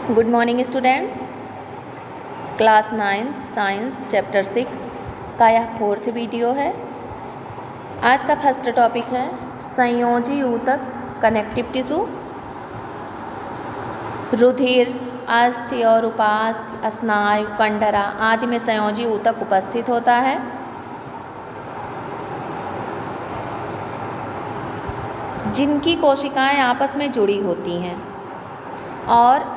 Good morning students. Class 9 science chapter 6 का यह 4th video है। आज का फर्स्ट टॉपिक है संयोजी ऊतक कनेक्टिव टिश्यू। रुधिर, अस्थि और उपास्थि, स्नायु, कंडरा आदि में संयोजी ऊतक उपस्थित होता है। जिनकी कोशिकाएं आपस में जुड़ी होती हैं और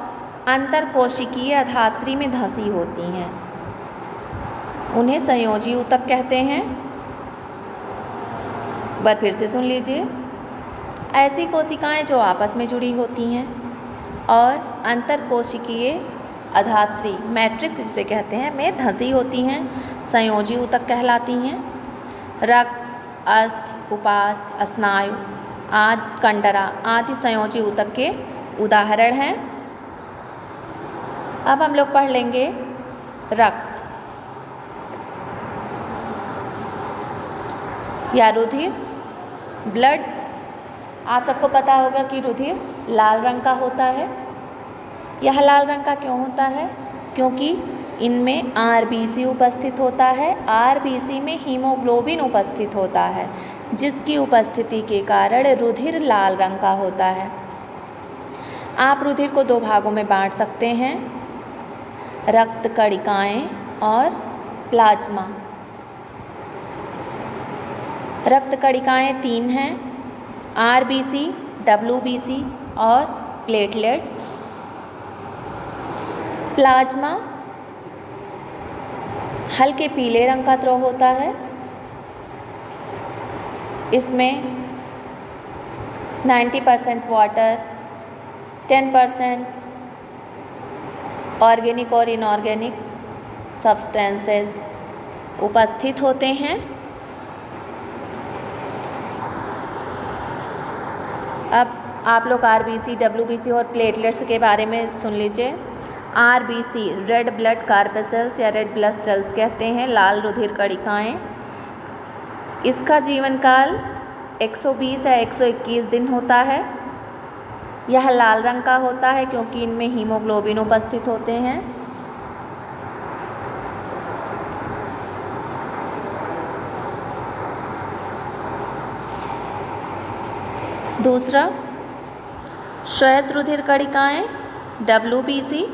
अंतरकोशिकीय अधात्री में धंसी होती हैं, उन्हें संयोजी ऊतक कहते हैं। बार फिर से सुन लीजिए। ऐसी कोशिकाएं जो आपस में जुड़ी होती हैं और अंतरकोशिकीय अधात्री मैट्रिक्स जिसे कहते हैं में धंसी होती हैं, संयोजी ऊतक कहलाती हैं। रक्त, अस्थि, उपास्थि, स्नायु आदि, कंडरा आदि संयोजी ऊतक के उदाहरण हैं। अब हम लोग पढ़ लेंगे रक्त या रुधिर, ब्लड। आप सबको पता होगा कि रुधिर लाल रंग का होता है। यह लाल रंग का क्यों होता है? क्योंकि इनमें आरबीसी उपस्थित होता है। आरबीसी में हीमोग्लोबिन उपस्थित होता है, जिसकी उपस्थिति के कारण रुधिर लाल रंग का होता है। आप रुधिर को दो भागों में बांट सकते हैं, रक्त कणिकाएं और प्लाज्मा। रक्त कणिकाएं 3 हैं, आरबीसी, डब्ल्यूबीसी और प्लेटलेट्स। प्लाज्मा हल्के पीले रंग का द्रव होता है। इसमें 90% वाटर, 10% ऑर्गेनिक और इनऑर्गेनिक सब्सटेंसेस उपस्थित होते हैं। अब आप लोग आरबीसी, डब्ल्यूबीसी और प्लेटलेट्स के बारे में सुन लीजिए। आरबीसी रेड ब्लड कार्पेसल्स या रेड ब्लड सेल्स कहते हैं, लाल रुधिर कणिकाएं। इसका जीवन काल 120 या 121 दिन होता है। यह लाल रंग का होता है क्योंकि इनमें हीमोग्लोबिन उपस्थित होते हैं। दूसरा, श्वेत रुधिर कणिकाएं, डब्ल्यूबीसी।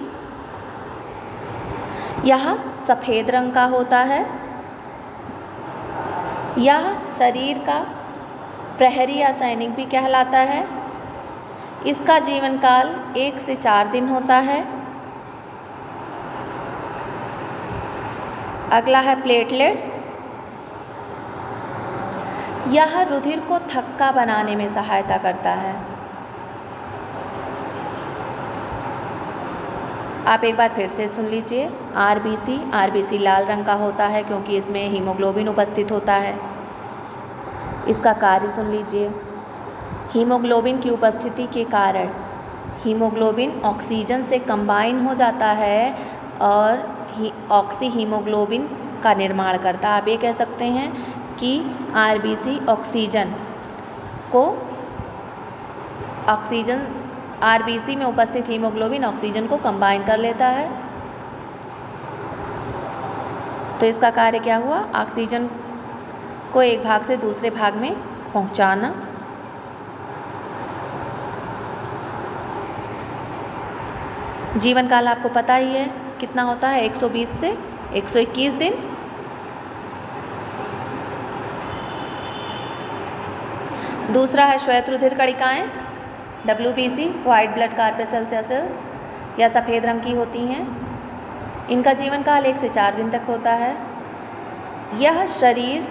यह सफ़ेद रंग का होता है। यह शरीर का प्रहरी या सैनिक भी कहलाता है। इसका जीवन काल 1 से 4 दिन होता है। अगला है प्लेटलेट्स। यह रुधिर को थक्का बनाने में सहायता करता है। आप एक बार फिर से सुन लीजिए। आरबीसी लाल रंग का होता है क्योंकि इसमें हीमोग्लोबिन उपस्थित होता है। इसका कार्य सुन लीजिए। हीमोग्लोबिन की उपस्थिति के कारण हीमोग्लोबिन ऑक्सीजन से कंबाइन हो जाता है और ऑक्सी हीमोग्लोबिन का निर्माण करता है। आप ये कह सकते हैं कि आरबीसी आरबीसी में उपस्थित हीमोग्लोबिन ऑक्सीजन को कंबाइन कर लेता है। तो इसका कार्य क्या हुआ? ऑक्सीजन को एक भाग से दूसरे भाग में पहुंचाना। जीवन काल आपको पता ही है कितना होता है, 120 से 121 दिन। दूसरा है श्वेत रुधिर कणिकाएं, डब्ल्यूबीसी, वाइट ब्लड कार्पेसल्स या सेल्स। या सफ़ेद रंग की होती हैं। इनका जीवन काल 1 से 4 दिन तक होता है। यह शरीर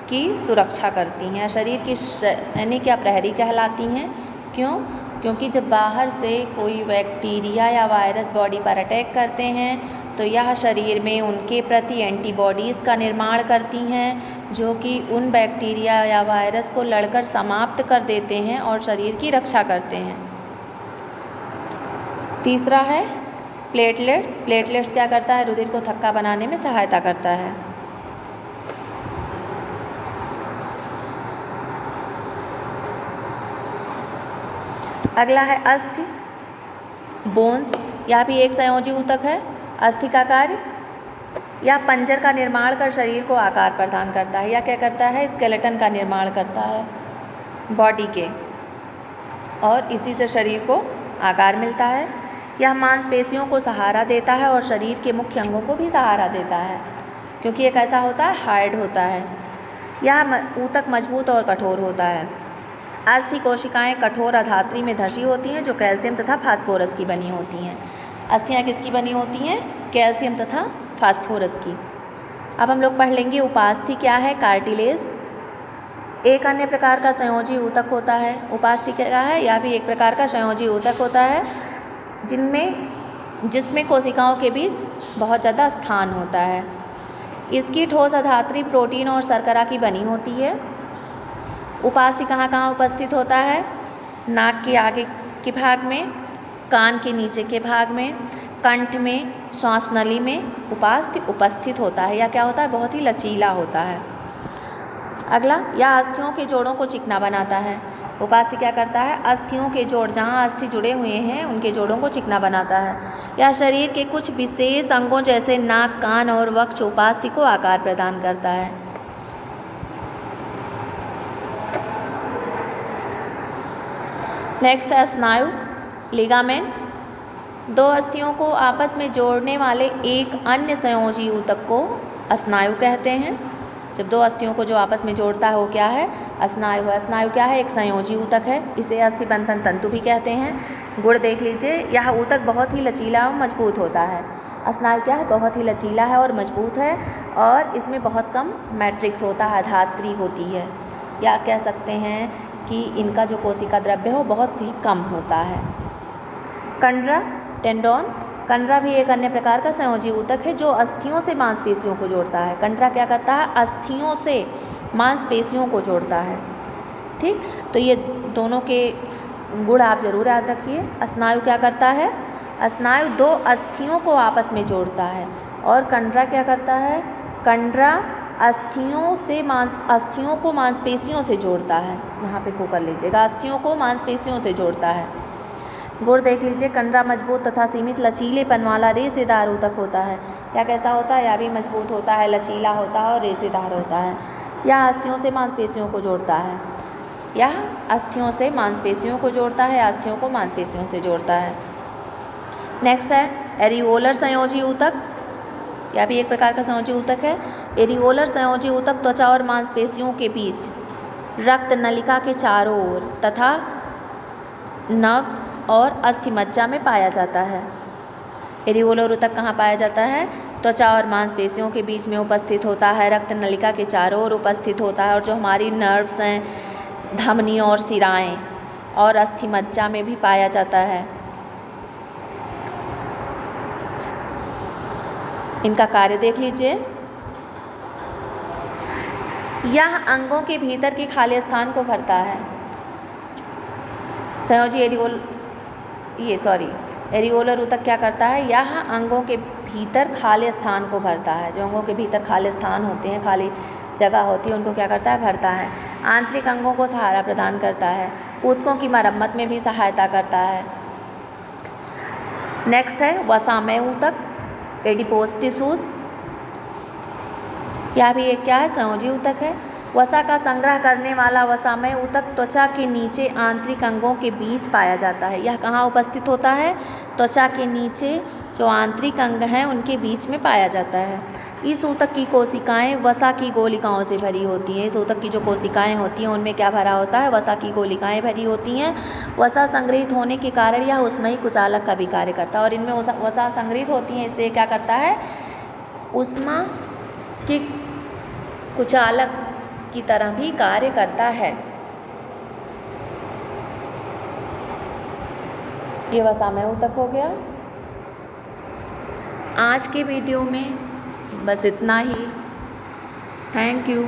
की सुरक्षा करती हैं, शरीर की सैनिक या प्रहरी कहलाती हैं। क्यों? क्योंकि जब बाहर से कोई बैक्टीरिया या वायरस बॉडी पर अटैक करते हैं तो यह शरीर में उनके प्रति एंटीबॉडीज़ का निर्माण करती हैं, जो कि उन बैक्टीरिया या वायरस को लड़कर समाप्त कर देते हैं और शरीर की रक्षा करते हैं। तीसरा है प्लेटलेट्स। प्लेटलेट्स क्या करता है? रुधिर को थक्का बनाने में सहायता करता है। अगला है अस्थि, बोन्स। यह भी एक संयोजी ऊतक है। अस्थि का कार्य, या पंजर का निर्माण कर शरीर को आकार प्रदान करता है, या क्या करता है, स्केलेटन का निर्माण करता है बॉडी के, और इसी से शरीर को आकार मिलता है। यह मांसपेशियों को सहारा देता है और शरीर के मुख्य अंगों को भी सहारा देता है, क्योंकि ये कैसा होता है, हार्ड होता है। यह ऊतक मजबूत और कठोर होता है। अस्थि कोशिकाएं कठोर अधात्री में धसी होती हैं, जो कैल्शियम तथा फास्फोरस की बनी होती हैं। अस्थियां किसकी बनी होती हैं, कैल्शियम तथा फास्फोरस की। अब हम लोग पढ़ लेंगे उपास्थि क्या है, कार्टिलेज। एक अन्य प्रकार का संयोजी ऊतक होता है। उपास्थि क्या है, यह भी एक प्रकार का संयोजी ऊतक होता है जिसमें कोशिकाओं के बीच बहुत ज़्यादा स्थान होता है। इसकी ठोस अधात्री प्रोटीन और शर्करा की बनी होती है। उपास्थि कहाँ कहाँ उपस्थित होता है, नाक के आगे के भाग में, कान के नीचे के भाग में, कंठ में, श्वास नली में उपास्थि उपस्थित होता है। या क्या होता है, बहुत ही लचीला होता है। अगला, यह अस्थियों के जोड़ों को चिकना बनाता है। उपास्थि क्या करता है, अस्थियों के जोड़, जहाँ अस्थि जुड़े हुए हैं उनके जोड़ों को चिकना बनाता है। यह शरीर के कुछ विशेष अंगों जैसे नाक, कान और वक्ष उपास्थि को आकार प्रदान करता है। नेक्स्ट है स्नायु, लिगामेंट। दो अस्थियों को आपस में जोड़ने वाले एक अन्य संयोजी ऊतक को स्नायु कहते हैं। जब दो अस्थियों को जो आपस में जोड़ता है वो क्या है, स्नायु है। स्नायु क्या है, एक संयोजी ऊतक है। इसे अस्थि बंधन तंतु भी कहते हैं। गुण देख लीजिए, यह ऊतक बहुत ही लचीला और मजबूत होता है। स्नायु क्या है, बहुत ही लचीला है और मजबूत है, और इसमें बहुत कम मैट्रिक्स होता है, धात्री होती है। या कह सकते हैं कि इनका जो कोशिका द्रव्य है वो बहुत ही कम होता है। कंडरा, टेंडोन। कंडरा भी एक अन्य प्रकार का संयोजी ऊतक है जो अस्थियों से मांसपेशियों को जोड़ता है। कंडरा क्या करता है, अस्थियों से मांसपेशियों को जोड़ता है। ठीक, तो ये दोनों के गुण आप जरूर याद रखिए। स्नायु क्या करता है, स्नायु दो अस्थियों को आपस में जोड़ता है, और कंडरा क्या करता है, कंडरा अस्थियों को मांसपेशियों से जोड़ता है। यहाँ पे को कर लीजिएगा, अस्थियों को मांसपेशियों से जोड़ता है। गुण देख लीजिए, कंडरा मजबूत तथा सीमित लचीलेपन वाला रेशेदार ऊतक होता है। या कैसा होता है, यह भी मजबूत होता है, लचीला होता है और रेशेदार होता है। यह अस्थियों से मांसपेशियों को जोड़ता है। यह अस्थियों से मांसपेशियों को जोड़ता है, अस्थियों को मांसपेशियों से जोड़ता है। नेक्स्ट है एरिओलर संयोजी ऊतक। यह भी एक प्रकार का संयोजी ऊतक है। एरिओलर संयोजी ऊतक त्वचा और मांसपेशियों के बीच, रक्त नलिका के चारों ओर तथा नर्व्स और अस्थि मज्जा में पाया जाता है। एरिओलर ऊतक कहाँ पाया जाता है, त्वचा और मांसपेशियों के बीच में उपस्थित होता है, रक्त नलिका के चारों ओर उपस्थित होता है, और जो हमारी नर्व्स हैं, धमनी और सिराएं और अस्थि मज्जा में भी पाया जाता है। इनका कार्य देख लीजिए। यह अंगों के भीतर के खाली स्थान को भरता है। संयोजी एरिओलर ऊतक क्या करता है, यह अंगों के भीतर खाली स्थान को भरता है। जो अंगों के भीतर खाली स्थान होते हैं, खाली जगह होती है, उनको क्या करता है, भरता है। आंतरिक अंगों को सहारा प्रदान करता है। ऊतकों की मरम्मत में भी सहायता करता है। नेक्स्ट है वसामय ऊतक, एडिपोस टिश्यूज। यह भी एक क्या है, संयोजी ऊतक है। वसा का संग्रह करने वाला वसामय ऊतक त्वचा के नीचे आंतरिक अंगों के बीच पाया जाता है। यह कहाँ उपस्थित होता है, त्वचा के नीचे जो आंतरिक अंग हैं उनके बीच में पाया जाता है। इस ऊतक की कोशिकाएं वसा की गोलिकाओं से भरी होती हैं। इस ऊतक की जो कोशिकाएं होती हैं उनमें क्या भरा होता है, वसा की गोलिकाएं भरी होती हैं। वसा संग्रहित होने के कारण यह ऊष्मयी कुचालक का भी कार्य करता है, और इनमें वसा संग्रहित होती हैं, इससे क्या करता है, ऊष्मा की कुचालक की तरह भी कार्य करता है। ये वसामय ऊतक हो गया। आज के वीडियो में बस इतना ही। Thank you.